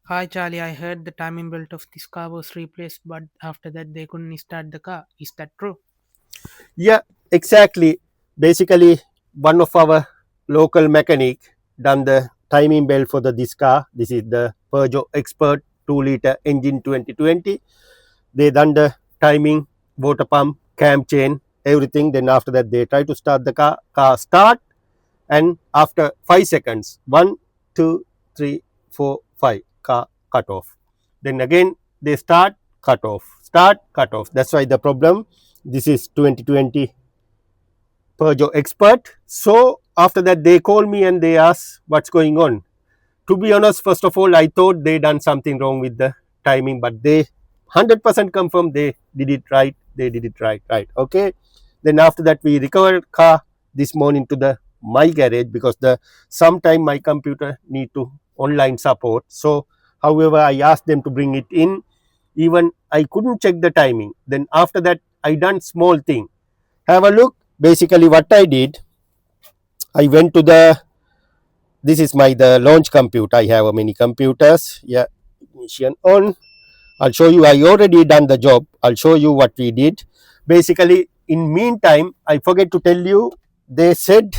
Hi Charlie, I heard the timing belt of this car was replaced, but after that they couldn't start the car. Is that true? Yeah, exactly. Basically, one of our local mechanic done the timing belt for this car. This is the Peugeot Expert 2-liter engine 2020. They done the timing, water pump, cam chain, everything. Then after that, they try to start the car. Car start, and after 5 seconds, 1, 2, 3, 4, 5, car cut off. Then again they start, cut off, start, cut off. That's why the problem. This is 2020 Peugeot Expert. So after that, they call me and they ask what's going on. To be honest, first of all, I thought they done something wrong with the timing, but they 100% confirm they did it right. They did it right, right. Okay. Then after that, we recovered car this morning to the my garage because the sometime my computer need to online support. So, however, I asked them to bring it in. Even I couldn't check the timing. Then after that, I done small thing. Have a look. Basically, what I did, I went to the this is my the launch computer. I have many computers. Yeah, ignition on. I'll show you. I already done the job. I'll show you what we did. Basically, in meantime, I forget to tell you. They said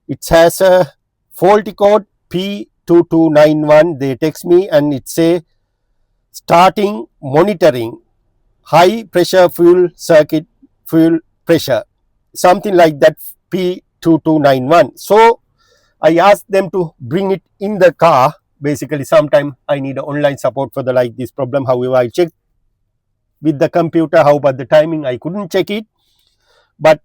it has a faulty code P2291. They text me and it say starting monitoring high pressure fuel circuit fuel pressure, something like that. P2291. So I asked them to bring it in the car. Basically, sometime I need online support for the like this problem. However, I checked with the computer how about the timing. I couldn't check it, but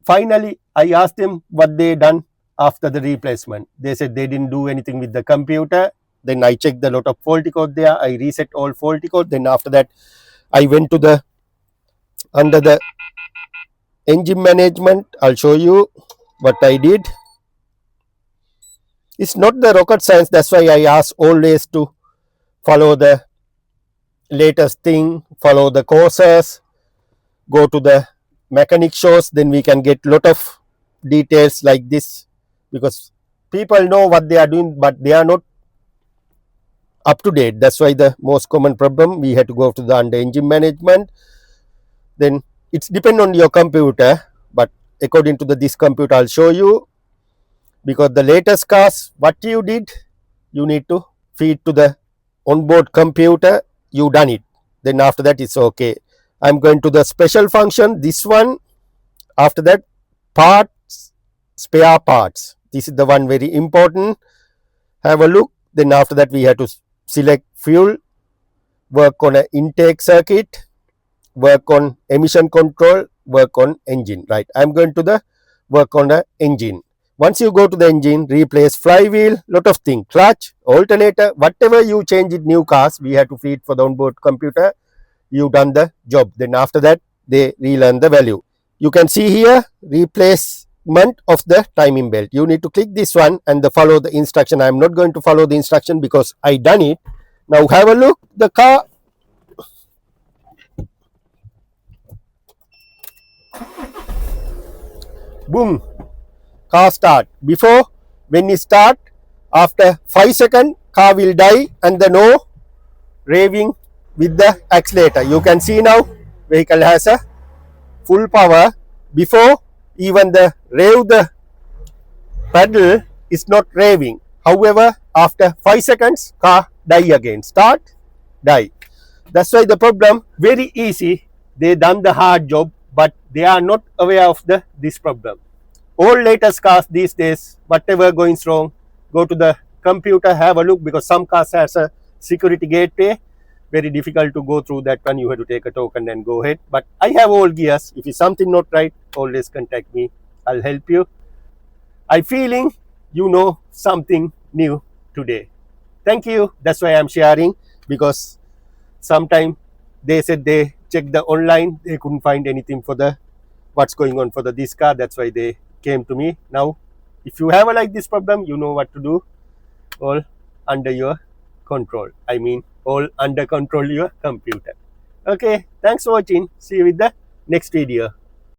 finally I asked them what they done after the replacement. They said they didn't do anything with the computer. Then I checked the lot of faulty code there. I reset all faulty code. Then after that, I went to the under the engine management. I'll show you what I did. It's not the rocket science. That's why I ask always to follow the latest thing, follow the courses, go to the mechanic shows. Then we can get lot of details like this because people know what they are doing, but they are not up to date. That's why the most common problem we had to go to the under engine management. Then it's depend on your computer, but according to this computer, I'll show you because the latest cars, what you did, you need to feed to the onboard computer. You done it. Then after that, it's okay. I'm going to the special function. This one. After that, parts, spare parts. This is the one very important. Have a look. Then after that, we have to select fuel, work on an intake circuit, work on emission control, work on engine. Right. I'm going to the work on the engine. Once you go to the engine, replace flywheel, lot of things, clutch, alternator, whatever you change in new cars, we have to feed for the onboard computer. You done the job. Then after that, they relearn the value. You can see here replacement of the timing belt. You need to click this one and follow the instruction. I am not going to follow the instruction because I done it. Now have a look. The car. Boom. Car start. Before, when you start, after 5 seconds, car will die and the no raving with the accelerator. You can see now vehicle has a full power. Before, even the rave the pedal is not raving. However, after 5 seconds, car die again. Start, die. That's why the problem very easy. They done the hard job, but they are not aware of this problem. All latest cars these days, whatever going wrong, go to the computer, have a look because some cars has a security gateway. Very difficult to go through that one. You have to take a token and go ahead. But I have all gears. If it's something not right, always contact me. I'll help you. I feeling you know something new today. Thank you. That's why I'm sharing because sometime they said they checked the online, they couldn't find anything for the what's going on for this car. That's why they came to me. Now, if you have a like this problem, you know what to do. All under your control. I mean, all under control your computer. Okay, thanks for watching. See you with the next video.